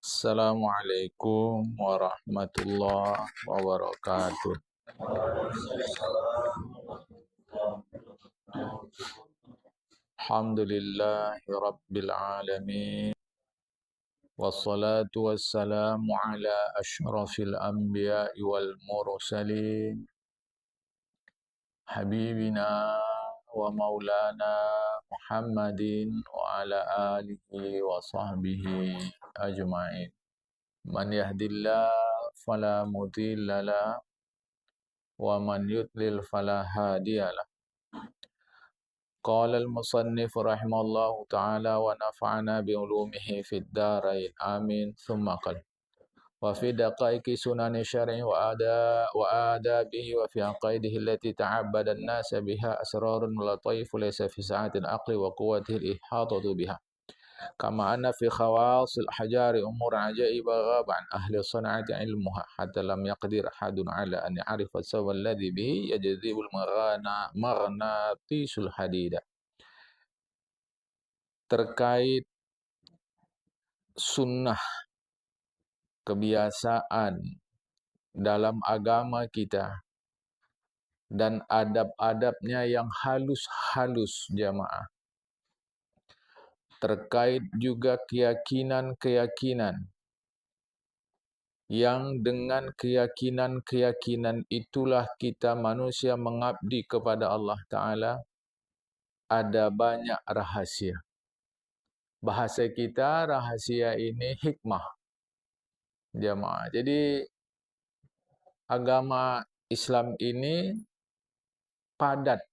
Assalamualaikum warahmatullahi wabarakatuh. Alhamdulillahi rabbil alamin. Wassalatu wassalamu ala ashrafil anbiya'i wal mursalin. Habibina wa maulana Muhammadin wa ala alihi wa sahbihi ajma'in. Man yahdillah fala mudilla lah wa man yudlil fala hadiyalah. Qala al-musannif rahimahullahu ta'ala wa nafa'ana bi'ulumihi fid darain amin thumma qala wa fi daqaiqi sunani syar'i wa adabihi wa fi aqaidihi allati ta'abbada an-nasa biha asrarun wa lataif laysa fi sa'atil aqli wa quwwatihi al-ihatatu biha kama anna fi khawasil hajari umur ajaiba ghaba an ahli sana'ati ilmuha hatta lam yaqdir ahadun ala an ya'rifa sawa alladhi bihi yajzibul maghnatisul hadida. Terkait sunnah, kebiasaan dalam agama kita dan adab-adabnya yang halus-halus jamaah. Terkait juga keyakinan-keyakinan yang dengan keyakinan-keyakinan itulah kita manusia mengabdi kepada Allah Ta'ala. Ada banyak rahasia. Bahasa kita rahasia ini hikmah jamaah. Jadi agama Islam ini padat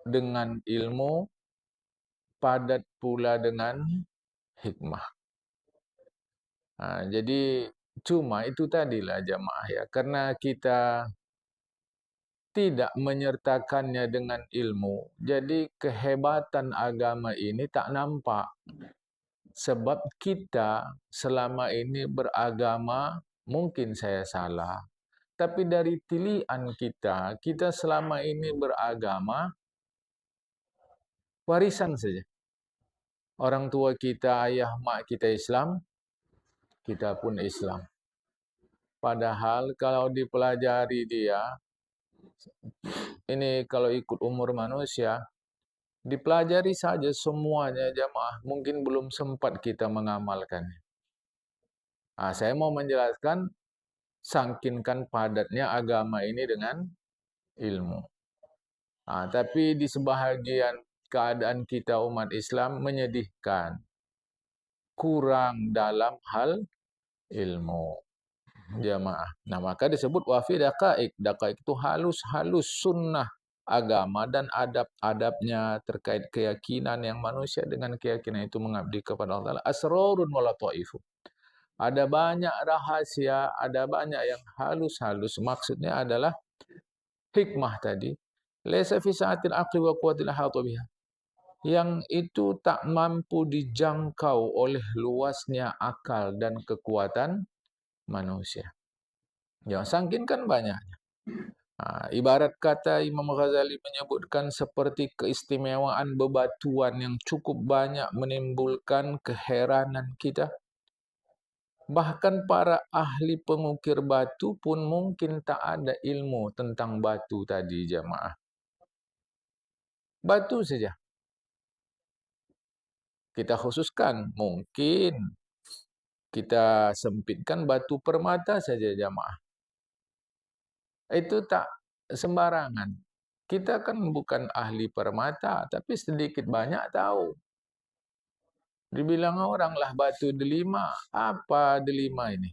dengan ilmu, padat pula dengan hikmah. Jadi cuma itu tadilah jamaah ya, karena kita tidak menyertakannya dengan ilmu, jadi kehebatan agama ini tak nampak. Sebab kita selama ini beragama, mungkin saya salah, tapi dari tilian kita selama ini beragama warisan saja. Orang tua kita, ayah mak kita Islam, kita pun Islam. Padahal kalau dipelajari dia, ini kalau ikut umur manusia, dipelajari saja semuanya jamaah, mungkin belum sempat kita mengamalkannya. Saya mau menjelaskan, sangkinkan padatnya agama ini dengan ilmu. Tapi di sebahagian keadaan kita umat Islam menyedihkan, kurang dalam hal ilmu jamaah. Nah, maka disebut wafi daqaiq. Daqaiq itu halus-halus sunnah agama dan adab-adabnya terkait keyakinan yang manusia dengan keyakinan itu mengabdi kepada Allah. Asrarun wa lataifu. Ada banyak rahasia, ada banyak yang halus-halus. Maksudnya adalah hikmah tadi. Laisa fi sa'atil aqli wa quwwatil ihata biha. Yang itu tak mampu dijangkau oleh luasnya akal dan kekuatan manusia. Yang sangkinkan banyaknya. Ibarat kata Imam Ghazali menyebutkan seperti keistimewaan bebatuan yang cukup banyak menimbulkan keheranan kita. Bahkan para ahli pengukir batu pun mungkin tak ada ilmu tentang batu tadi jamaah. Batu saja. Kita khususkan, mungkin kita sempitkan batu permata saja jamaah. Itu tak sembarangan. Kita kan bukan ahli permata, tapi sedikit banyak tahu. Dibilang orang lah batu delima. Apa delima ini?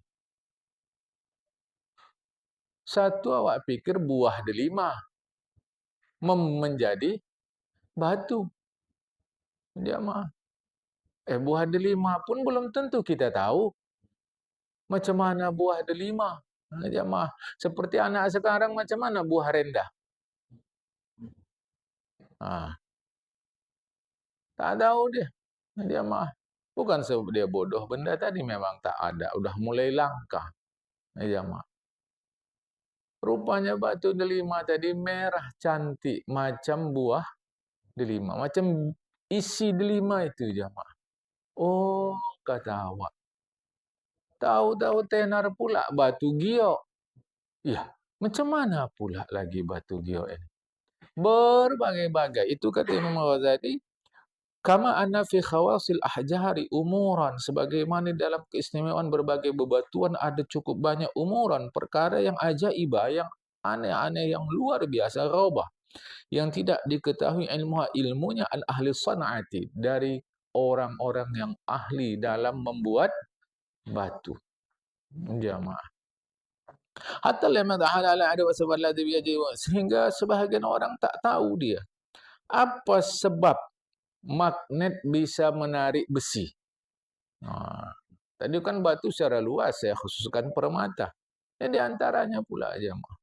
Satu awak pikir buah delima menjadi batu. Jamaah. Buah delima pun belum tentu kita tahu. Macam mana buah delima? Jamaah. Seperti anak sekarang, macam mana buah rendah? Tak tahu dia. Jamaah. Bukan sebab dia bodoh, benda tadi memang tak ada. Udah mulai langka. Jamaah. Rupanya batu delima tadi merah cantik macam buah delima, macam isi delima itu jamaah. Oh, kata awak. Tahu-tahu tenar pula batu giok. Ya, macam mana pula lagi batu giok ini? Berbagai-bagai. Itu kata Imam Ghazali, kama anna fi khawasil ahjari umuran, sebagaimana dalam keistimewaan berbagai bebatuan ada cukup banyak umuran, perkara yang ajaibah, yang aneh-aneh, yang luar biasa, ghaibah, yang tidak diketahui ilmunya al ahli san'ati, dari orang-orang yang ahli dalam membuat batu. Jamaah. Hatta lamma ta'ala ala ada wasabal ladzi biyadihi, sehingga sebahagian orang tak tahu dia apa sebab magnet bisa menarik besi. Tadi kan batu secara luas, saya khususkan permata. Di antaranya pula jemaah,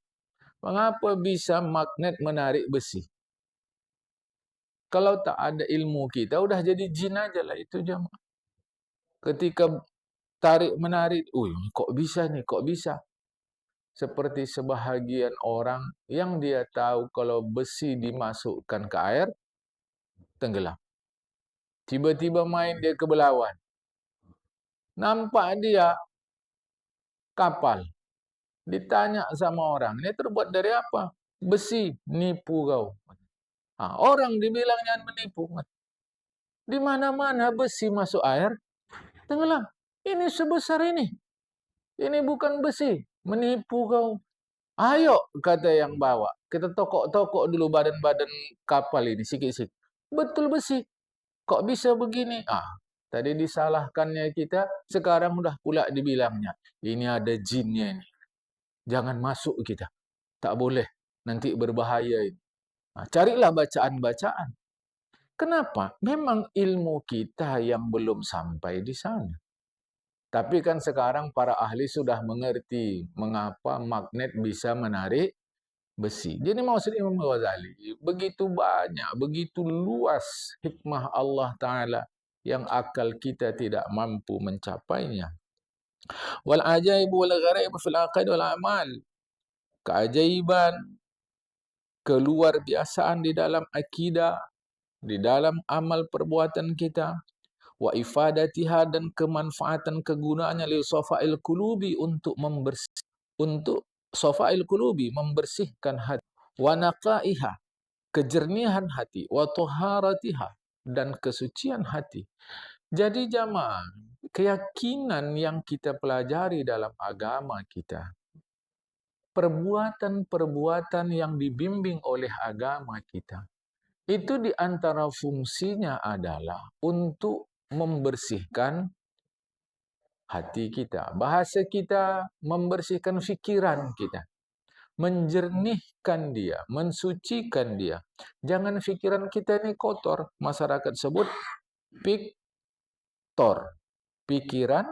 mengapa bisa magnet menarik besi? Kalau tak ada ilmu kita, udah jadi jin aja lah itu jemaah. Ketika tarik menarik, kok bisa nih, kok bisa? Seperti sebahagian orang yang dia tahu kalau besi dimasukkan ke air, tenggelam. Tiba-tiba main dia ke Belawan. Nampak dia kapal. Ditanya sama orang, ini terbuat dari apa? Besi. Nipu kau. Orang dibilang jangan menipu. Di mana-mana besi masuk air, tenggelam. Ini sebesar ini. Ini bukan besi. Menipu kau. Ayo, kata yang bawa. Kita tokok-tokok dulu badan-badan kapal ini, sikit-sikit. Betul besi. Kok bisa begini? Tadi disalahkannya kita, sekarang udah pula dibilangnya. Ini ada jinnya ini. Jangan masuk kita. Tak boleh. Nanti berbahaya ini. Carilah bacaan-bacaan. Kenapa? Memang ilmu kita yang belum sampai di sana. Tapi kan sekarang para ahli sudah mengerti mengapa magnet bisa menarik besi. Jadi maksud Imam Ghazali, begitu banyak, begitu luas hikmah Allah Ta'ala yang akal kita tidak mampu mencapainya. Wal ajaibu wal gharaib fil aqaid wal amal. Keajaiban, keluar biasaan di dalam akidah, di dalam amal perbuatan kita, wa ifadatiha, dan kemanfaatan kegunaannya li safail qulubi, untuk safail qulubi, membersihkan hati, wa naqaiha, kejernihan hati, wa taharatiha, dan kesucian hati. Jadi jamaah, keyakinan yang kita pelajari dalam agama kita, perbuatan-perbuatan yang dibimbing oleh agama kita, itu di antara fungsinya adalah untuk membersihkan hati kita. Bahasa kita, membersihkan fikiran kita. Menjernihkan dia, mensucikan dia. Jangan fikiran kita ini kotor. Masyarakat sebut piktor. Pikiran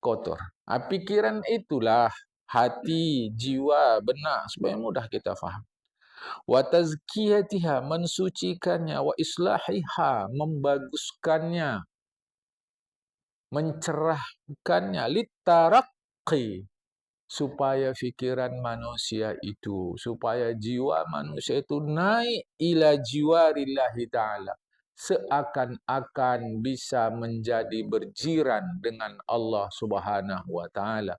kotor. Pikiran itulah hati, jiwa, benak, supaya mudah kita faham. Wa tazkiyatiha, mensucikannya, wa islahiha, membaguskannya, mencerahkannya, litaraqqi, supaya fikiran manusia itu, supaya jiwa manusia itu naik ila jiwarillahi ta'ala, seakan-akan bisa menjadi berjiran dengan Allah Subhanahu wa ta'ala.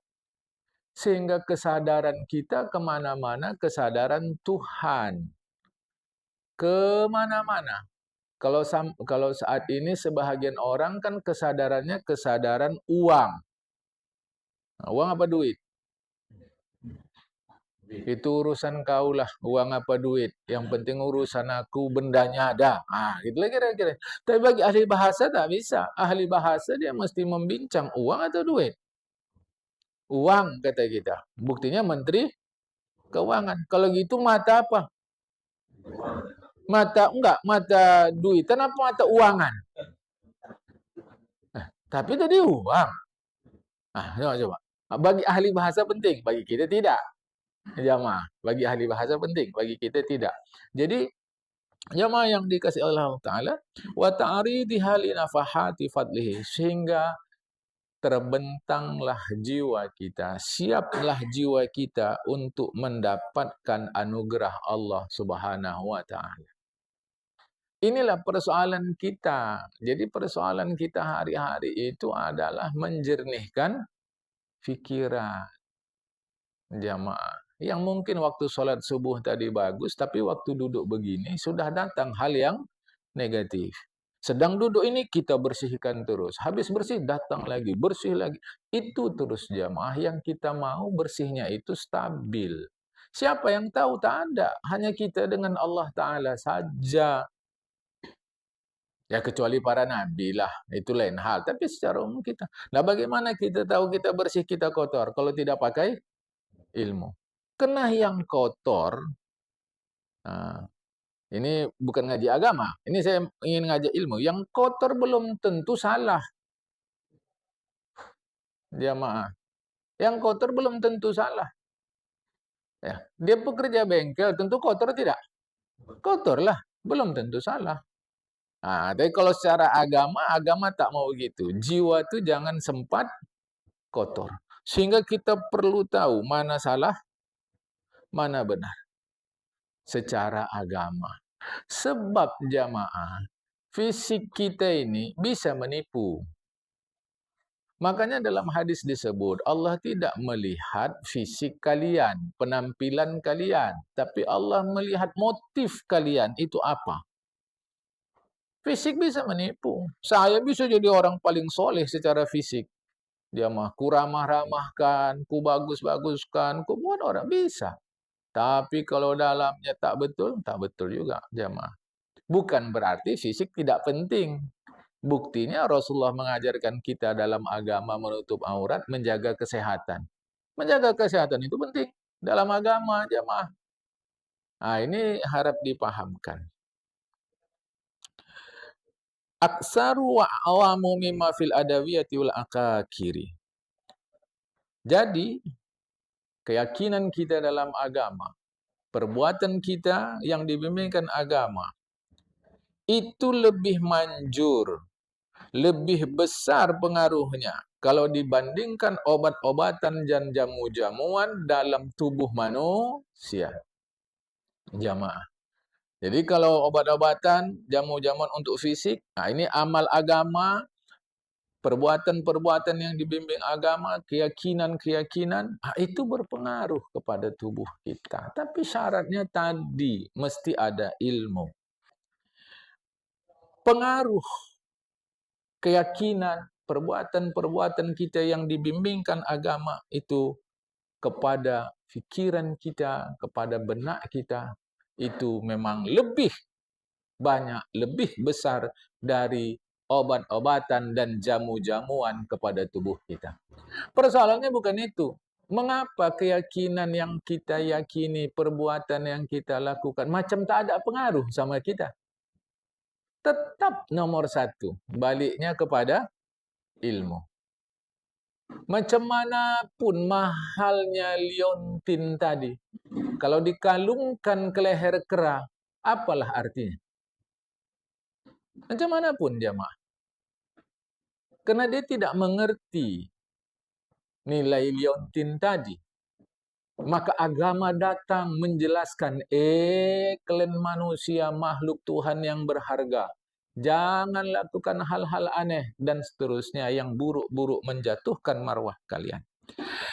Sehingga kesadaran kita kemana-mana, kesadaran Tuhan kemana-mana. Kalau saat ini sebahagian orang kan kesadarannya kesadaran uang. Uang apa duit? Itu urusan kau lah, uang apa duit. Yang penting urusan aku, bendanya ada. Itulah kira-kira. Tapi bagi ahli bahasa tak bisa. Ahli bahasa dia mesti membincang uang atau duit. Uang, kata kita. Buktinya Menteri Keuangan. Kalau gitu mata apa? Mata duitan apa mata uangan? Tapi tadi uang. Coba. Bagi ahli bahasa penting, bagi kita tidak. Jamaah, bagi ahli bahasa penting, bagi kita tidak. Jadi jamaah yang dikasih Allah Ta'ala, wa ta'ridiha li nafahati fadlihi, sehingga terbentanglah jiwa kita, siaplah jiwa kita untuk mendapatkan anugerah Allah Subhanahu wa Ta'ala. Inilah persoalan kita. Jadi persoalan kita hari-hari itu adalah menjernihkan pikiran jamaah. Yang mungkin waktu sholat subuh tadi bagus, tapi waktu duduk begini sudah datang hal yang negatif. Sedang duduk ini kita bersihkan terus. Habis bersih datang lagi, bersih lagi. Itu terus jamaah yang kita mau bersihnya itu stabil. Siapa yang tahu? Tak ada. Hanya kita dengan Allah Ta'ala saja. Ya kecuali para nabi lah. Itu lain hal. Tapi secara umum kita. Nah bagaimana kita tahu kita bersih, kita kotor? Kalau tidak pakai ilmu. Kena yang kotor. Nah, ini bukan ngaji agama. Ini saya ingin ngajak ilmu. Yang kotor belum tentu salah. Jamaah. Yang kotor belum tentu salah. Ya. Dia pekerja bengkel, tentu kotor tidak? Kotor lah. Belum tentu salah. Nah, tapi kalau secara agama, agama tak mau begitu. Jiwa itu jangan sempat kotor. Sehingga kita perlu tahu mana salah, mana benar. Secara agama. Sebab jamaah, fisik kita ini bisa menipu. Makanya dalam hadis disebut, Allah tidak melihat fisik kalian, penampilan kalian. Tapi Allah melihat motif kalian, itu apa? Fisik bisa menipu. Saya bisa jadi orang paling soleh secara fisik. Dia mah ku ramah-ramahkan, ku bagus-baguskan, ku buat orang. Bisa. Tapi kalau dalamnya tak betul juga jamaah. Bukan berarti fisik tidak penting. Buktinya Rasulullah mengajarkan kita dalam agama menutup aurat, menjaga kesehatan. Menjaga kesehatan itu penting dalam agama jamaah. Nah, ini harap dipahamkan. Aksaru wa awamu mimma fil adawiyati wal akakiri. Jadi, keyakinan kita dalam agama, perbuatan kita yang dibimbingkan agama, itu lebih manjur, lebih besar pengaruhnya kalau dibandingkan obat-obatan dan jamu-jamuan dalam tubuh manusia. Jamaah. Jadi kalau obat-obatan, jamu-jamuan untuk fisik, nah ini amal agama, perbuatan-perbuatan yang dibimbing agama, keyakinan-keyakinan, itu berpengaruh kepada tubuh kita. Tapi syaratnya tadi, mesti ada ilmu. Pengaruh keyakinan, perbuatan-perbuatan kita yang dibimbingkan agama itu kepada fikiran kita, kepada benak kita, itu memang lebih banyak, lebih besar dari obat-obatan dan jamu-jamuan kepada tubuh kita. Persoalannya bukan itu. Mengapa keyakinan yang kita yakini, perbuatan yang kita lakukan, macam tak ada pengaruh sama kita? Tetap nomor satu, baliknya kepada ilmu. Macam mana pun mahalnya liontin tadi, kalau dikalungkan ke leher kera, apalah artinya? Macam mana pun jamaah. Karena dia tidak mengerti nilai liontin tadi. Maka agama datang menjelaskan, kalian manusia, makhluk Tuhan yang berharga. Jangan lakukan hal-hal aneh dan seterusnya yang buruk-buruk menjatuhkan marwah kalian.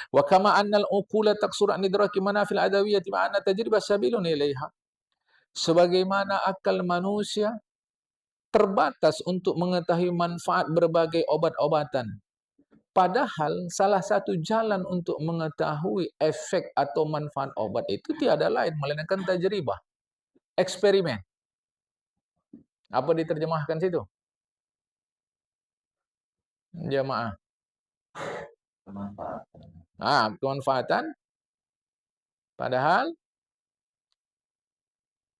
Wa kama annal uqula taqsur an idraki manafil adawiyati ma'ana tajribah sabilun ilaiha. Sebagaimana akal manusia terbatas untuk mengetahui manfaat berbagai obat-obatan. Padahal salah satu jalan untuk mengetahui efek atau manfaat obat itu tiada lain melainkan tajribah, eksperimen. Apa diterjemahkan situ? Jamaah. Kemanfaatan. Padahal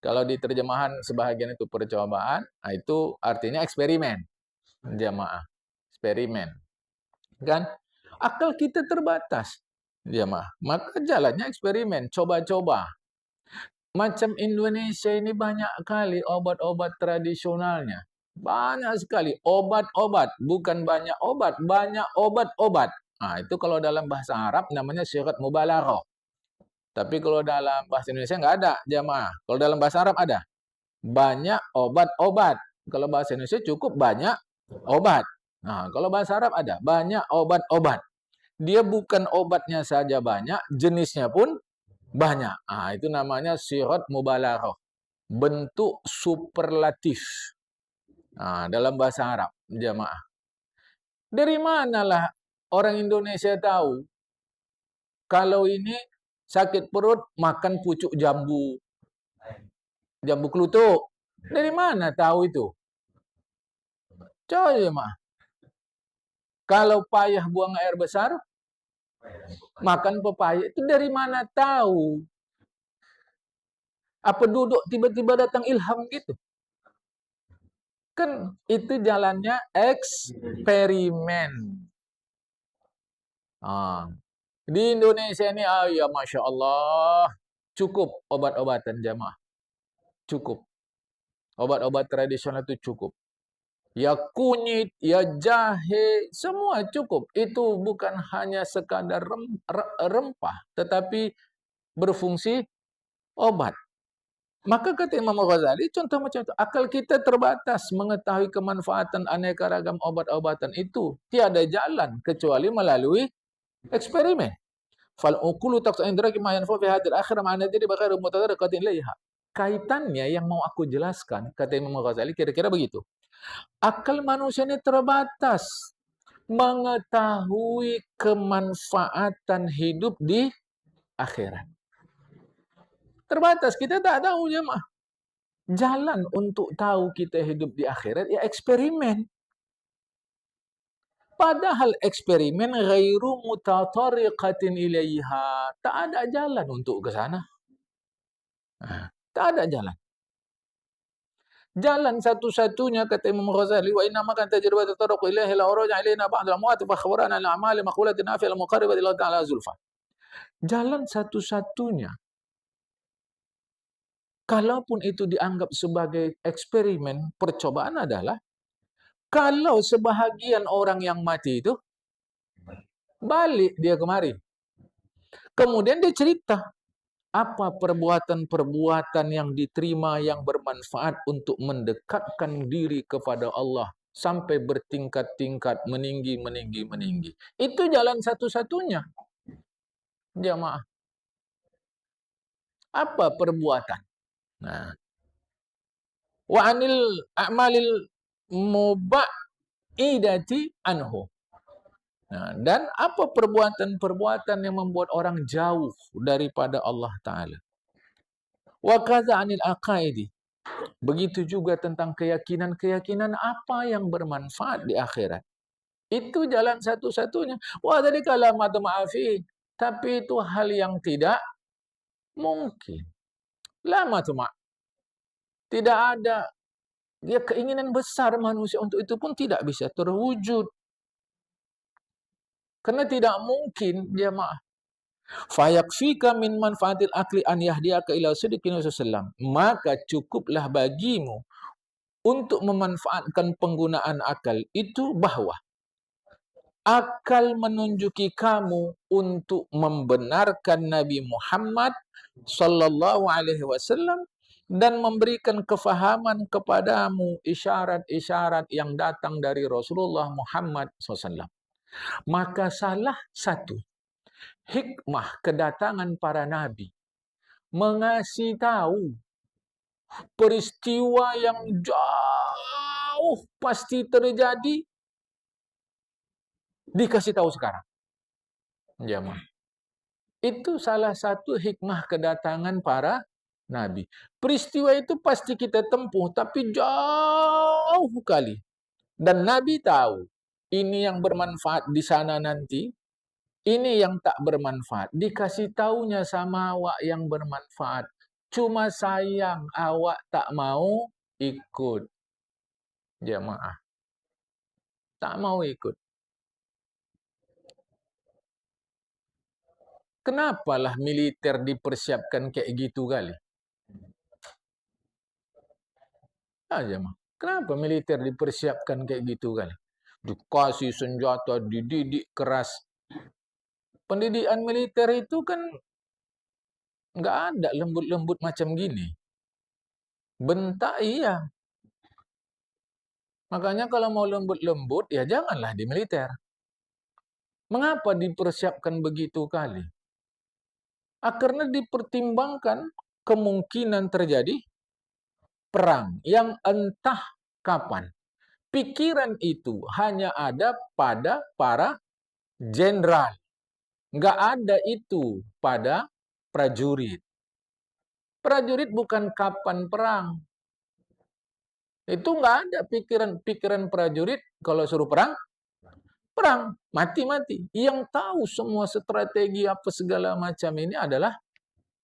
kalau diterjemahan sebahagian itu percobaan, itu artinya eksperimen. Jamaah. Eksperimen. Kan? Akal kita terbatas. Jamaah. Maka jalannya eksperimen, coba-coba. Macam Indonesia ini banyak kali obat-obat tradisionalnya. Banyak sekali obat-obat, bukan banyak obat, banyak obat-obat. Nah, itu kalau dalam bahasa Arab namanya syirat mubalaghah. Tapi kalau dalam bahasa Indonesia nggak ada, jamaah. Kalau dalam bahasa Arab ada. Banyak obat-obat. Kalau bahasa Indonesia cukup banyak obat. Nah, kalau bahasa Arab ada banyak obat-obat. Dia bukan obatnya saja banyak, jenisnya pun banyak. Itu namanya sirat mubalaghah. Bentuk superlatif. Dalam bahasa Arab, jamaah. Dari manalah orang Indonesia tahu kalau ini sakit perut makan pucuk jambu, jambu kelutuk. Dari mana tahu itu? Coba jemaah. Kalau payah buang air besar, makan pepaya. Itu dari mana tahu? Apa duduk tiba-tiba datang ilham gitu? Kan itu jalannya eksperimen. Di Indonesia ini, ya Masya Allah, cukup obat-obatan jamaah. Cukup. Obat-obat tradisional itu cukup. Ya kunyit, ya jahe, semua cukup. Itu bukan hanya sekadar rempah, tetapi berfungsi obat. Maka kata Imam Ghazali, contoh macam itu, akal kita terbatas mengetahui kemanfaatan aneka ragam obat-obatan itu. Tiada jalan kecuali melalui eksperimen. Fal uqulu taqta'indraki ma yanfa fi hadil akhirah ma'ana jadi bakal mutadarrikatin ilaiha. Kaitannya yang mau aku jelaskan, kata Imam Ghazali, kira-kira begitu. Akal manusia ini terbatas mengetahui kemanfaatan hidup di akhirat. Terbatas, kita tak tahu jemaah. Jalan untuk tahu kita hidup di akhirat ya eksperimen. Padahal eksperimen ghairu mutatariqatin ilaiha. Tak ada jalan untuk ke sana. Tak ada jalan. Jalan satu-satunya kata Imam Ghazali wa inna ma kan tajribat tatarruq ilahi la uraja ilaina ba'd al-amwat fa khabarana al-a'mal maqulatin nafi al-muqarribah ila ta'ala zulfa. Jalan satu-satunya kalaupun itu dianggap sebagai eksperimen, percobaan adalah kalau sebahagian orang yang mati itu balik dia kemari. Kemudian dia cerita apa perbuatan-perbuatan yang diterima yang bermanfaat untuk mendekatkan diri kepada Allah sampai bertingkat-tingkat meninggi. Itu jalan satu-satunya. Jamaah. Apa perbuatan? Nah, wa anil a'malil muba'idati anhu. Nah, dan apa perbuatan-perbuatan yang membuat orang jauh daripada Allah Ta'ala. Wa kadza anil aqaidi. Begitu juga tentang keyakinan-keyakinan apa yang bermanfaat di akhirat. Itu jalan satu-satunya. Wah, tadi kalamat ma'afi. Tapi itu hal yang tidak mungkin. Lama tu mak. Tidak ada. Dia keinginan besar manusia untuk itu pun tidak bisa terwujud. Karena tidak mungkin jemaah. Fayakfika min manfaatil akli an yahdiyaka ila sidqin wasallam. Maka cukuplah bagimu untuk memanfaatkan penggunaan akal itu bahwa akal menunjuki kamu untuk membenarkan Nabi Muhammad sallallahu alaihi wasallam dan memberikan kefahaman kepadamu isyarat-isyarat yang datang dari Rasulullah Muhammad SAW. Maka salah satu hikmah kedatangan para nabi mengasih tahu peristiwa yang jauh pasti terjadi dikasih tahu sekarang. Jamaah. Itu salah satu hikmah kedatangan para nabi. Peristiwa itu pasti kita tempuh, tapi jauh kali. Dan Nabi tahu, ini yang bermanfaat di sana nanti, ini yang tak bermanfaat. Dikasih taunya sama awak yang bermanfaat. Cuma sayang awak tak mau ikut. Jamaah. Tak mau ikut. Kenapalah militer dipersiapkan kayak gitu kali? Jemaah. Kenapa militer dipersiapkan kayak gitu kali? Dikasih senjata, dididik keras. Pendidikan militer itu kan nggak ada lembut-lembut macam gini. Bentak iya. Makanya kalau mau lembut-lembut, ya janganlah di militer. Mengapa dipersiapkan begitu kali? Karena dipertimbangkan kemungkinan terjadi perang yang entah kapan. Pikiran itu hanya ada pada para jenderal. Nggak ada itu pada prajurit. Prajurit bukan kapan perang. Itu nggak ada pikiran prajurit kalau suruh perang, perang, mati-mati. Yang tahu semua strategi apa segala macam ini adalah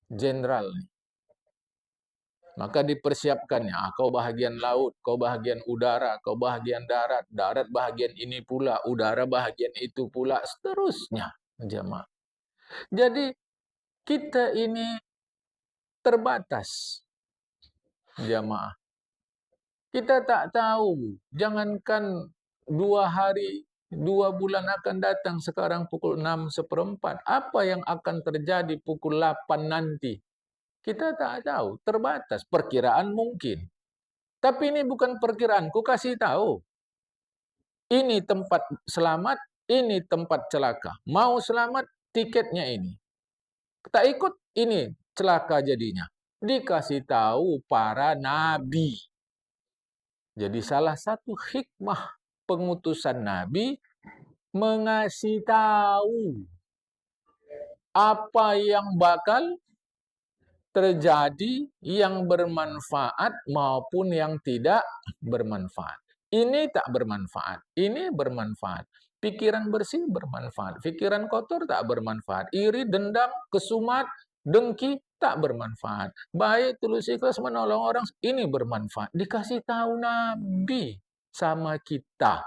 jenderal. Maka dipersiapkannya, kau bahagian laut, kau bahagian udara, kau bahagian darat, darat bahagian ini pula, udara bahagian itu pula, seterusnya. Jemaah. Jadi kita ini terbatas, jemaah. Kita tak tahu, jangankan 2 hari, 2 bulan akan datang sekarang pukul 6:04. Apa yang akan terjadi pukul 8 nanti? Kita tak tahu, terbatas. Perkiraan mungkin. Tapi ini bukan perkiraan, ku kasih tahu. Ini tempat selamat, ini tempat celaka. Mau selamat, tiketnya ini. Tak ikut, ini celaka jadinya. Dikasih tahu para nabi. Jadi salah satu hikmah pengutusan nabi mengasih tahu apa yang bakal terjadi, yang bermanfaat maupun yang tidak bermanfaat. Ini tak bermanfaat, ini bermanfaat. Pikiran bersih bermanfaat, pikiran kotor tak bermanfaat. Iri, dendam, kesumat, dengki tak bermanfaat. Baik, tulus, ikhlas, menolong orang, ini bermanfaat. Dikasih tahu Nabi sama kita.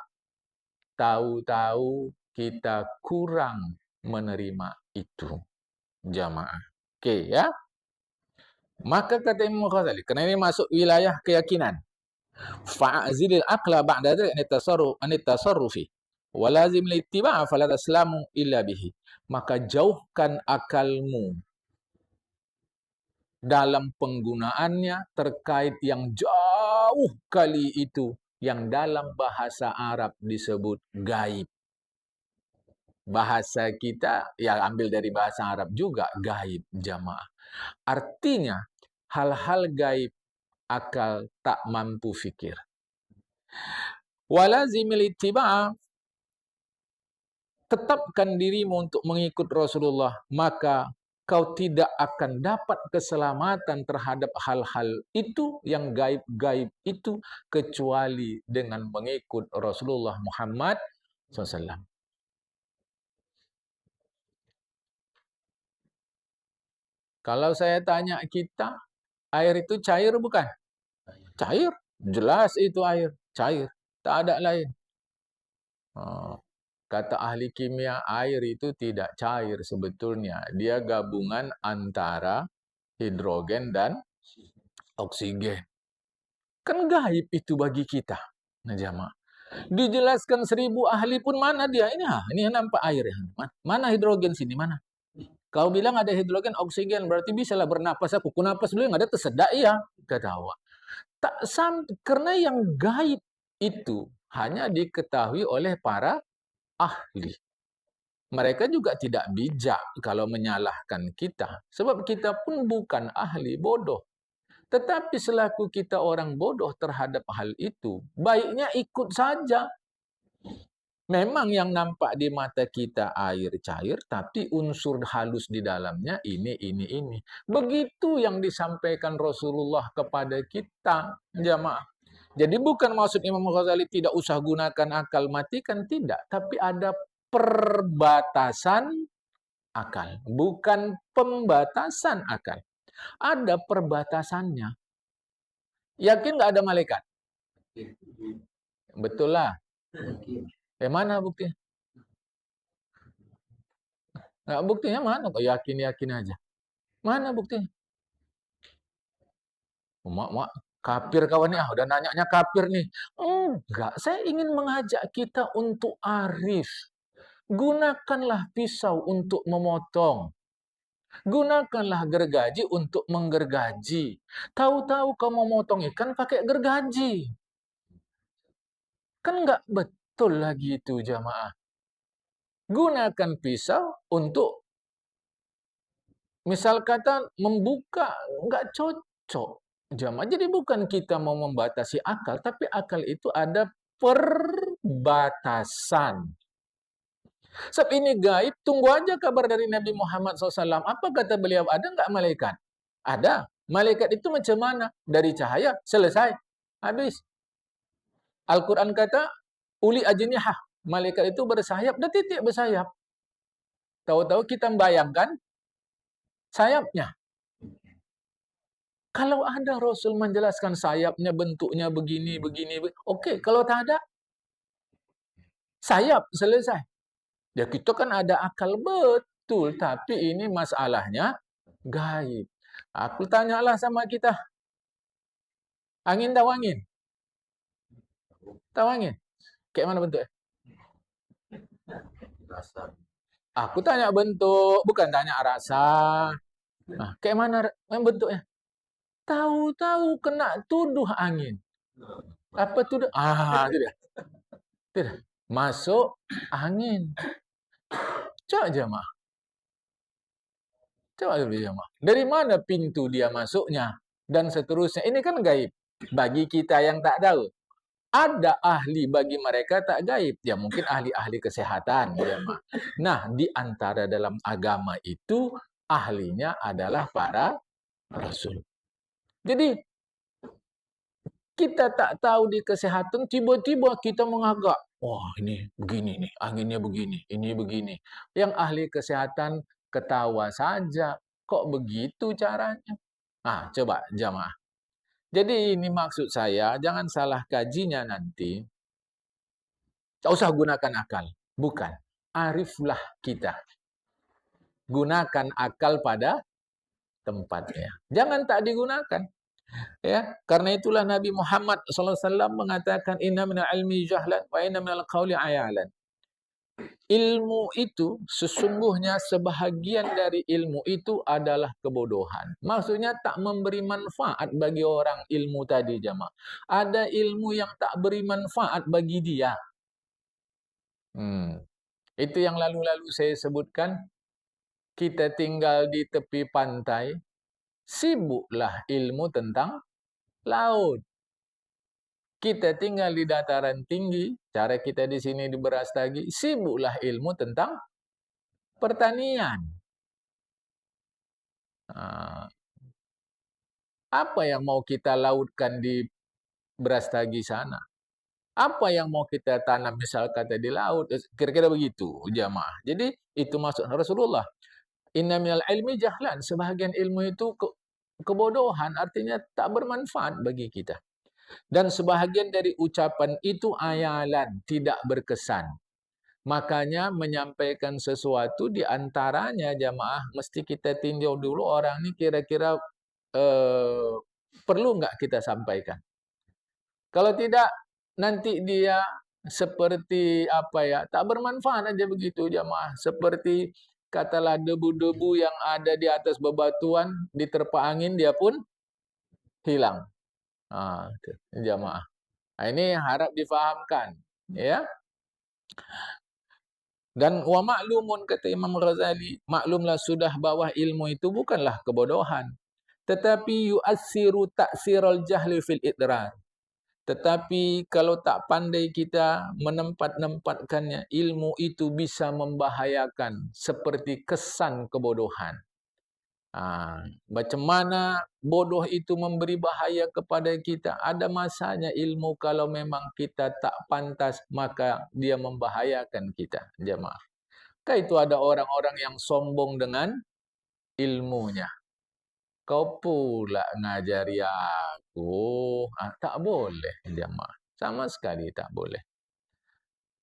Tahu-tahu kita kurang menerima itu. Jamaah. Oke ya. Maka kata Imam Ghazali, karena ini masuk wilayah keyakinan. Fa'azilil aqla ba'da dzalik an tasarrufi wa lazim littiba' fala taslamu illa bihi. Maka jauhkan akalmu dalam penggunaannya terkait yang jauh kali itu yang dalam bahasa Arab disebut gaib. Bahasa kita ya ambil dari bahasa Arab juga gaib, jamaah. Artinya hal-hal gaib akal tak mampu fikir. Walazimil ittiba', tetapkan dirimu untuk mengikut Rasulullah, maka kau tidak akan dapat keselamatan terhadap hal-hal itu yang gaib-gaib itu kecuali dengan mengikut Rasulullah Muhammad SAW. Kalau saya tanya kita, air itu cair bukan? Cair. Jelas itu air. Cair. Tak ada lain. Kata ahli kimia, air itu tidak cair sebetulnya. Dia gabungan antara hidrogen dan oksigen. Kan gaib itu bagi kita. Nah, jamaah. Dijelaskan 1000 ahli pun mana dia? Ini nampak air. Mana hidrogen sini? Mana? Kau bilang ada hidrogen, oksigen, berarti bisalah bernapas aku. Kunapas dulu yang ada tersedak ya, kata awak. Karena yang gaib itu hanya diketahui oleh para ahli. Mereka juga tidak bijak kalau menyalahkan kita. Sebab kita pun bukan ahli, bodoh. Tetapi selaku kita orang bodoh terhadap hal itu, baiknya ikut saja. Memang yang nampak di mata kita air cair, tapi unsur halus di dalamnya ini. Begitu yang disampaikan Rasulullah kepada kita, jamaah. Jadi bukan maksud Imam Ghazali tidak usah gunakan akal, matikan, tidak. Tapi ada perbatasan akal, bukan pembatasan akal. Ada perbatasannya. Yakin nggak ada malaikat? Betul lah. Mana buktinya? Nggak, buktinya mana? Kok yakin aja. Mana buktinya? Mak, kafir kawan nih. Udah nanyanya kafir nih. Enggak, saya ingin mengajak kita untuk arif. Gunakanlah pisau untuk memotong. Gunakanlah gergaji untuk menggergaji. Tahu-tahu kamu mau motong ikan pakai gergaji. Kan nggak betul lagi itu, jamaah. Gunakan pisau untuk misal kata membuka, enggak cocok. Jamaah. Jadi bukan kita mau membatasi akal, tapi akal itu ada perbatasan. Sebab ini gaib, tunggu aja kabar dari Nabi Muhammad SAW. Apa kata beliau? Ada enggak malaikat? Ada. Malaikat itu macam mana? Dari cahaya, selesai. Habis. Al-Quran kata, uli ajnihah. Malaikat itu bersayap, dah titik bersayap. Tahu-tahu kita membayangkan sayapnya. Kalau ada Rasul menjelaskan sayapnya, bentuknya begini, begini. Okey, kalau tak ada, sayap, selesai. Ya kita kan ada akal betul, tapi ini masalahnya gaib. Aku tanyalah sama kita, angin tahu angin? Tahu angin? Kayak mana bentuknya? Aku tanya bentuk, bukan tanya rasa. Nah, kayak mana bentuknya? Tahu-tahu kena tuduh angin. Apa tuduh? Tidak. Tidak. Masuk angin. Coba jemaah. Coba jemaah. Dari mana pintu dia masuknya? Dan seterusnya. Ini kan gaib. Bagi kita yang tak tahu. Ada ahli bagi mereka tak gaib. Ya mungkin ahli-ahli kesehatan. Jemaah. Nah, di antara dalam agama itu, ahlinya adalah para rasul. Jadi, kita tak tahu di kesehatan, tiba-tiba kita mengagak. Wah, ini begini nih, anginnya begini, ini begini. Yang ahli kesehatan ketawa saja. Kok begitu caranya? Coba jamaah. Jadi ini maksud saya, jangan salah kajinya nanti. Tak usah gunakan akal. Bukan. Ariflah kita. Gunakan akal pada tempatnya. Jangan tak digunakan. Ya, karena itulah Nabi Muhammad SAW mengatakan inna minal ilmi jahlan wa inna minal qawli ayalan. Ilmu itu sesungguhnya sebahagian dari ilmu itu adalah kebodohan. Maksudnya tak memberi manfaat bagi orang ilmu tadi jemaah. Ada ilmu yang tak beri manfaat bagi dia. Itu yang lalu-lalu saya sebutkan. Kita tinggal di tepi pantai, sibuklah ilmu tentang laut. Kita tinggal di dataran tinggi, cara kita di sini di Brastagi, sibuklah ilmu tentang pertanian. Apa yang mau kita lautkan di Brastagi sana? Apa yang mau kita tanam misal kata di laut? Kira-kira begitu, jamaah. Jadi itu maksud Rasulullah. Inna minal ilmi jahlan. Sebahagian ilmu itu kebodohan, artinya tak bermanfaat bagi kita. Dan sebahagian dari ucapan itu ayalan, tidak berkesan. Makanya menyampaikan sesuatu di antaranya jamaah, mesti kita tinjau dulu orang ini kira-kira perlu enggak kita sampaikan. Kalau tidak, nanti dia seperti tak bermanfaat aja begitu jamaah. Seperti katalah debu-debu yang ada di atas bebatuan, diterpa angin dia pun hilang. Jamaah. Ini harap difahamkan, ya. Dan wa maklumun kata Imam Ghazali, maklumlah sudah bahwa ilmu itu bukanlah kebodohan, tetapi yu'assiru ta'siral jahli fil idrar. Tetapi kalau tak pandai kita menempat-nempatkannya, ilmu itu bisa membahayakan seperti kesan kebodohan. Macam mana bodoh itu memberi bahaya kepada kita? Ada masanya ilmu kalau memang kita tak pantas, maka dia membahayakan kita, jemaah. Itu ada orang-orang yang sombong dengan ilmunya. Kau pula ngajari aku. Tak boleh, jemaah. Sama sekali tak boleh.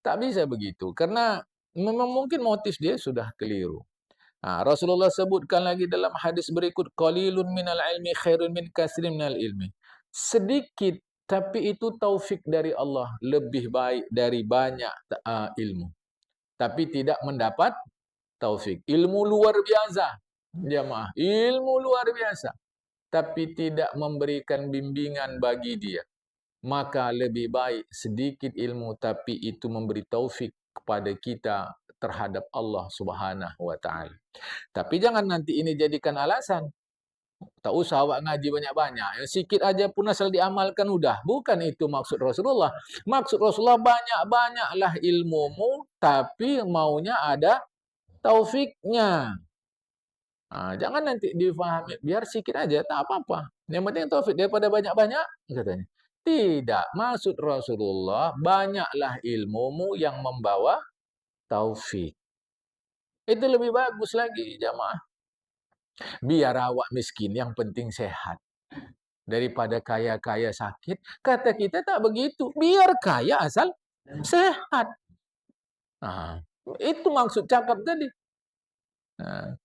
Tak bisa begitu. Karena memang mungkin motif dia sudah keliru. Rasulullah sebutkan lagi dalam hadis berikut, qalilun minal ilmi khairun min katsirin minal ilmi. Sedikit tapi itu taufik dari Allah, lebih baik dari banyak ilmu. Tapi tidak mendapat taufik. Ilmu luar biasa, jemaah. Ilmu luar biasa. Tapi tidak memberikan bimbingan bagi dia. Maka lebih baik sedikit ilmu tapi itu memberi taufik kepada kita terhadap Allah Subhanahu wa taala. Tapi jangan nanti ini jadikan alasan. Tak usah awak ngaji banyak-banyak. Yang sikit aja pun asal diamalkan udah. Bukan itu maksud Rasulullah. Maksud Rasulullah banyak-banyaklah ilmumu, tapi maunya ada taufiknya. Jangan nanti difahami. Biar sikit aja, tak apa-apa. Yang penting taufik daripada banyak-banyak, katanya. Tidak. Maksud Rasulullah, banyaklah ilmumu yang membawa taufik. Itu lebih bagus lagi, jamaah. Biar awak miskin, yang penting sehat. Daripada kaya-kaya sakit. Kata kita tak begitu. Biar kaya asal sehat. Itu maksud cakap tadi.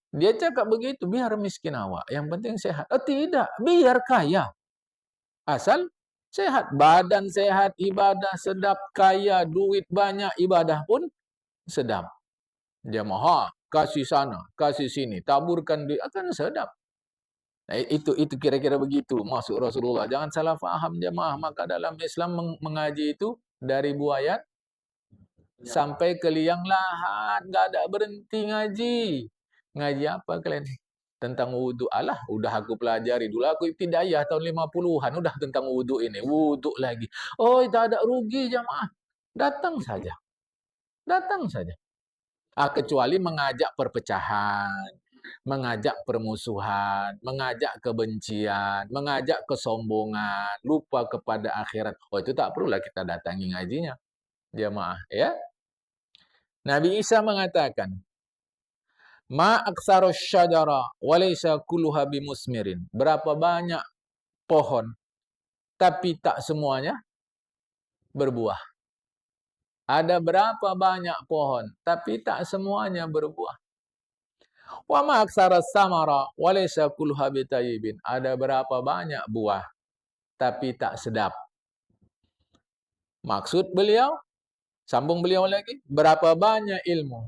Dia cakap begitu. Biar miskin awak, yang penting sehat. Tidak. Biar kaya. Asal sehat. Badan sehat, ibadah sedap, kaya, duit banyak, ibadah pun sedap. Jamaah, kasih sana, kasih sini, taburkan duit, akan sedap. Itu kira-kira begitu maksud Rasulullah. Jangan salah faham jemaah. Maka dalam Islam mengaji itu dari buayat sampai ke liang lahat, nggak ada berhenti ngaji. Ngaji apa kalian? Tentang wudhu. Alah, udah aku pelajari dulu. Aku ibtidaiyah tahun 50-an udah tentang wudhu ini. Wudhu lagi. Oh, tak ada rugi jemaah. Datang saja. Datang saja. Kecuali mengajak perpecahan, mengajak permusuhan, mengajak kebencian, mengajak kesombongan, lupa kepada akhirat. Itu tak perlulah kita datangi ngajinya. Jamaah, ya. Nabi Isa mengatakan, "Ma aktsarus syajara wa laysa kulluha bimusmirin." Berapa banyak pohon, tapi tak semuanya berbuah. Ada berapa banyak pohon, tapi tak semuanya berbuah. Wa ma aksaras samara wa laysa kulluha bitayyibin. Ada berapa banyak buah tapi tak sedap. Maksud beliau, sambung beliau lagi, berapa banyak ilmu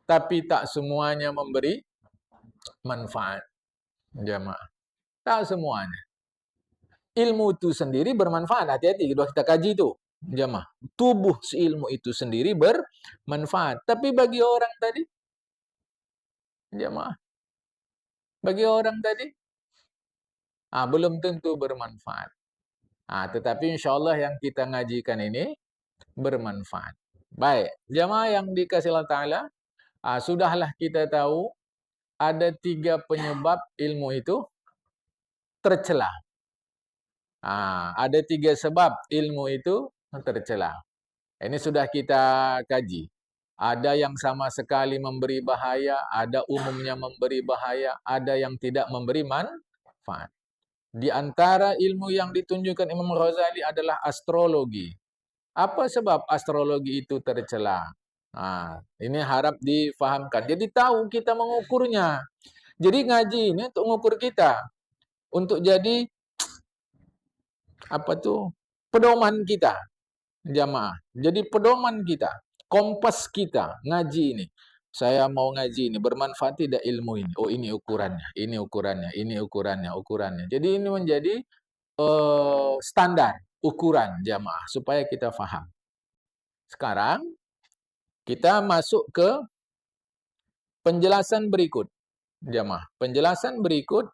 tapi tak semuanya memberi manfaat. Jamaah. Tak semuanya. Ilmu itu sendiri bermanfaat. Hati-hati kita kaji itu. Jamaah. Tubuh ilmu itu sendiri bermanfaat. Tapi bagi orang tadi, jamaah, bagi orang tadi, belum tentu bermanfaat. Tetapi insya Allah yang kita ngajikan ini bermanfaat. Baik, jamaah yang dikasihi Allah Ta'ala, sudahlah kita tahu ada 3 penyebab ilmu itu tercela. Ada 3 sebab ilmu itu tercela. Ini sudah kita kaji. Ada yang sama sekali memberi bahaya, ada umumnya memberi bahaya, ada yang tidak memberi manfaat. Di antara ilmu yang ditunjukkan Imam Ghazali adalah astrologi. Apa sebab astrologi itu tercela? Ini harap difahamkan. Jadi tahu kita mengukurnya. Jadi ngaji ini untuk mengukur kita. Untuk jadi pedoman kita, jamaah. Jadi pedoman kita, kompas kita ngaji ini. Saya mau ngaji ini, bermanfaat tidak ilmu ini? Oh, ini ukurannya, ini ukurannya, ini ukurannya. Jadi ini menjadi standar, ukuran jamaah, supaya kita faham. Sekarang, kita masuk ke penjelasan berikut. Jamaah, penjelasan berikut,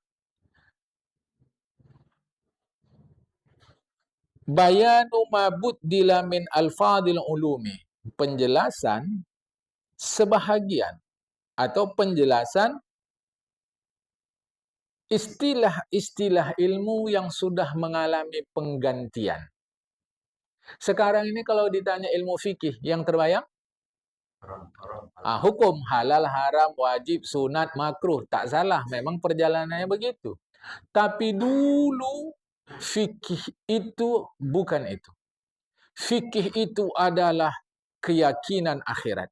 bayanu mabud dilamin alfadil ulumi. Penjelasan sebahagian atau penjelasan istilah-istilah ilmu yang sudah mengalami penggantian. Sekarang ini kalau ditanya ilmu fikih, yang terbayang? Hukum, halal, haram, wajib, sunat, makruh. Tak salah, memang perjalanannya begitu. Tapi dulu, fikih itu bukan itu. Fikih itu adalah keyakinan akhirat.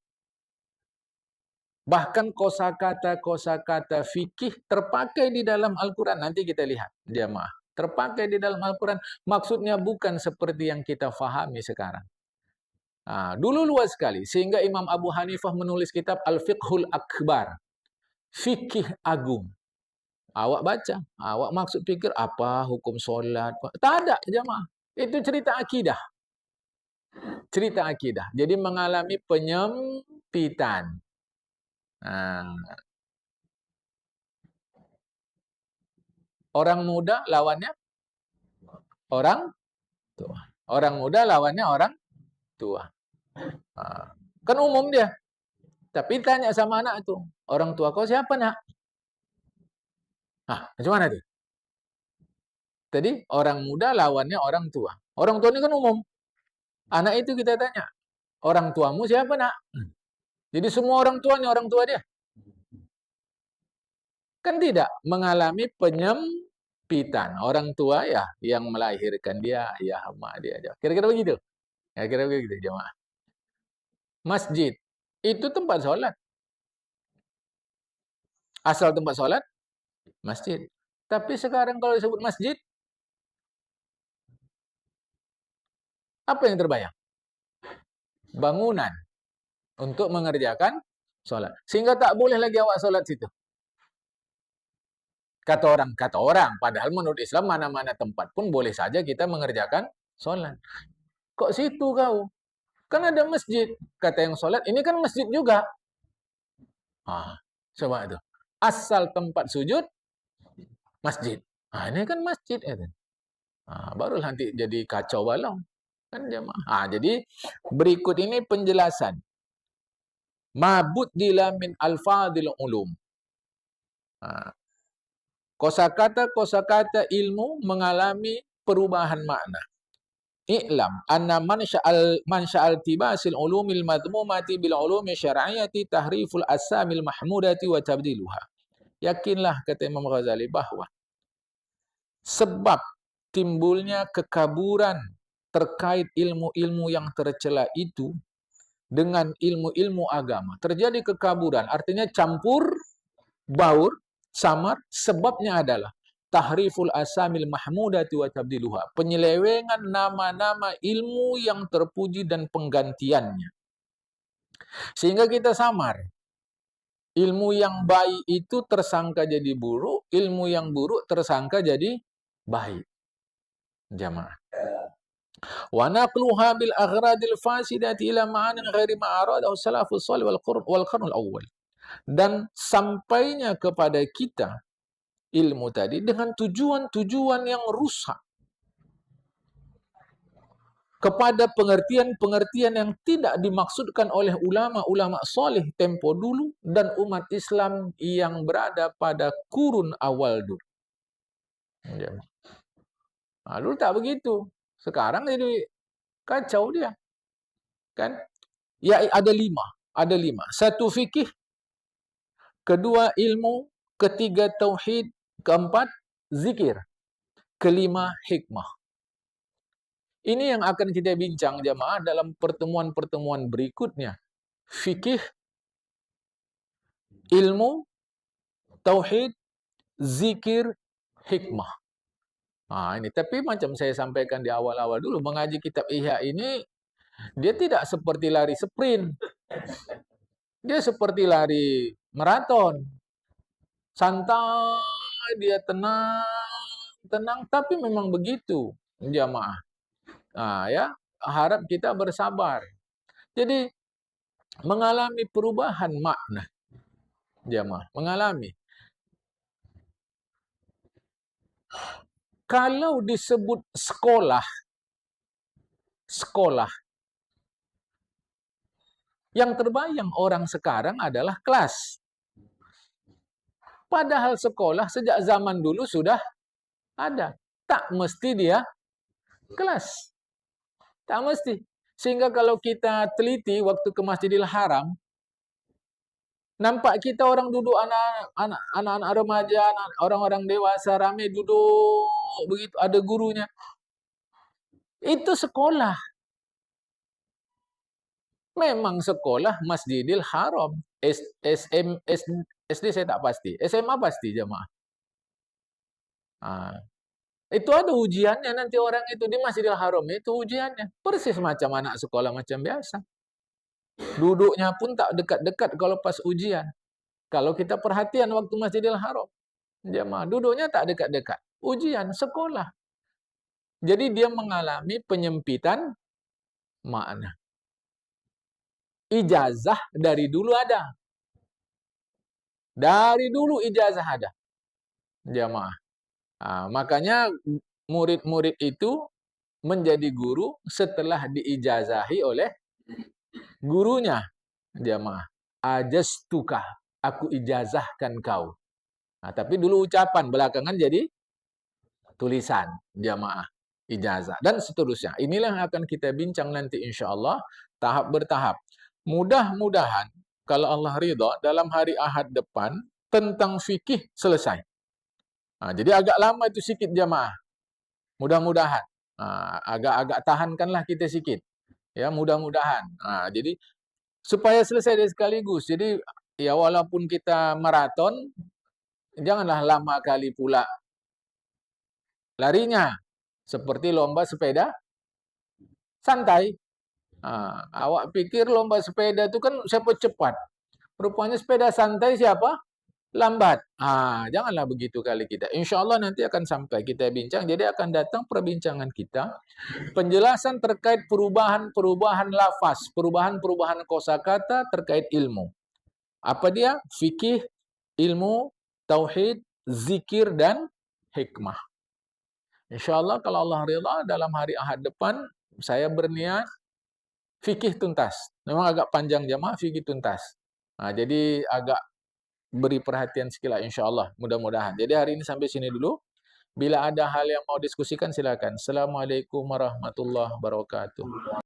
Bahkan kosakata fikih terpakai di dalam Al-Quran. Nanti kita lihat, jamaah. Terpakai di dalam Al-Quran. Maksudnya bukan seperti yang kita fahami sekarang. Dulu luas sekali. Sehingga Imam Abu Hanifah menulis kitab Al-Fiqhul Akbar. Fikih agung. Awak baca. Awak maksud pikir apa hukum solat. Tak ada, jamaah. Itu cerita akidah. Cerita akidah. Jadi mengalami penyempitan. Nah, orang muda lawannya orang tua. Orang muda lawannya orang tua. Kan umum dia. Tapi tanya sama anak itu, orang tua kau siapa nak? Macam mana tuh? Tadi orang muda lawannya orang tua. Orang tua ini kan umum. Anak itu kita tanya, orang tuamu siapa nak? Jadi semua orang tuanya orang tua dia. Kan tidak mengalami penyempitan. Orang tua ya yang melahirkan dia, ya emak dia. Kira-kira begitu. Ya, kira-kira begitu jemaah. Masjid itu tempat sholat. Asal tempat sholat, masjid. Tapi sekarang kalau disebut masjid, apa yang terbayang? Bangunan untuk mengerjakan sholat. Sehingga tak boleh lagi awak sholat situ. Kata orang. Padahal menurut Islam mana-mana tempat pun boleh saja kita mengerjakan sholat. Kok situ kau? Kan ada masjid. Kata yang sholat, ini kan masjid juga. Coba itu. Asal tempat sujud, masjid. Ini kan masjid. Baru nanti jadi kacau balau. Kan jemaah. Jadi berikut ini penjelasan. Mabud dilamin alfadil ulum. Kosakata ilmu mengalami perubahan makna. I'lam anna mansya'al tibasil ulumil madmumati bil ulumi syar'iyyati tahriful asamil mahmudati wa tabdiluha. Yakinlah, kata Imam Ghazali, bahwa sebab timbulnya kekaburan terkait ilmu-ilmu yang tercela itu dengan ilmu-ilmu agama. Terjadi kekaburan, artinya campur, baur, samar, sebabnya adalah tahriful asamil mahmudati wa tabdiluha. Penyelewengan nama-nama ilmu yang terpuji dan penggantiannya. Sehingga kita samar. Ilmu yang baik itu tersangka jadi buruk, ilmu yang buruk tersangka jadi baik. Jamaah. Wa naqluha bil aghradil fasidati ila ma'anin ghairi ma'aradahu salafus salih wal qarnul awwal. Dan sampainya kepada kita ilmu tadi dengan tujuan-tujuan yang rusak, kepada pengertian-pengertian yang tidak dimaksudkan oleh ulama-ulama soleh tempo dulu dan umat Islam yang berada pada kurun awal dulu. Dulu tak begitu. Sekarang jadi kacau dia. Kan? Ya, ada lima. Satu fikih, kedua ilmu, ketiga tauhid, keempat zikir, kelima hikmah. Ini yang akan kita bincang jamaah dalam pertemuan-pertemuan berikutnya. Fikih, ilmu, tauhid, zikir, hikmah. Ini tapi macam saya sampaikan di awal-awal dulu, mengaji kitab Ihya ini dia tidak seperti lari sprint. Dia seperti lari maraton. Santai, dia tenang, tapi memang begitu jamaah. Ya, harap kita bersabar. Jadi mengalami perubahan makna jamaah, mengalami. Kalau disebut sekolah, yang terbayang orang sekarang adalah kelas. Padahal sekolah sejak zaman dulu sudah ada. Tak mesti dia kelas. Tak mesti. Sehingga kalau kita teliti waktu ke Masjidil Haram, nampak kita orang duduk, anak-anak remaja, orang-orang dewasa, ramai duduk, begitu, ada gurunya. Itu sekolah. Memang sekolah Masjidil Haram. SD saya tak pasti. SMA pasti jemaah. Itu ada ujiannya nanti orang itu di Masjidil Haram. Itu ujiannya. Persis macam anak sekolah macam biasa. Duduknya pun tak dekat-dekat kalau pas ujian. Kalau kita perhatian waktu Masjidil Haram, jemaah duduknya tak dekat-dekat. Ujian sekolah. Jadi dia mengalami penyempitan makna. ijazah dari dulu ada. Dari dulu ijazah ada, jamaah. Makanya murid-murid itu menjadi guru setelah diijazahi oleh gurunya, jamaah. Ajastuka, aku ijazahkan kau. Tapi dulu ucapan, belakangan jadi tulisan, jamaah, ijazah, dan seterusnya. Inilah yang akan kita bincang nanti insyaAllah, tahap bertahap. Mudah-mudahan, kalau Allah ridha, dalam hari Ahad depan, tentang fikih selesai. Jadi agak lama itu sikit, jamaah. Mudah-mudahan. Agak-agak tahankanlah kita sikit. Ya, mudah-mudahan. Jadi, supaya selesai dari sekaligus. Jadi, ya walaupun kita maraton, janganlah lama kali pula larinya. Seperti lomba sepeda, santai. Awak pikir lomba sepeda itu kan siapa cepat. Rupanya sepeda santai siapa? Lambat. Janganlah begitu kali kita. Insya Allah nanti akan sampai kita bincang. Jadi akan datang perbincangan kita. Penjelasan terkait perubahan-perubahan lafaz. Perubahan-perubahan kosakata terkait ilmu. Apa dia? Fikih, ilmu, tauhid, zikir, dan hikmah. Insya Allah kalau Allah rela dalam hari Ahad depan, saya berniat fikih tuntas. Memang agak panjang jamaah fikih tuntas. Jadi agak beri perhatian sekilas insyaAllah, mudah-mudahan. Jadi hari ini sampai sini dulu. Bila ada hal yang mau diskusikan silakan. Assalamualaikum warahmatullahi wabarakatuh.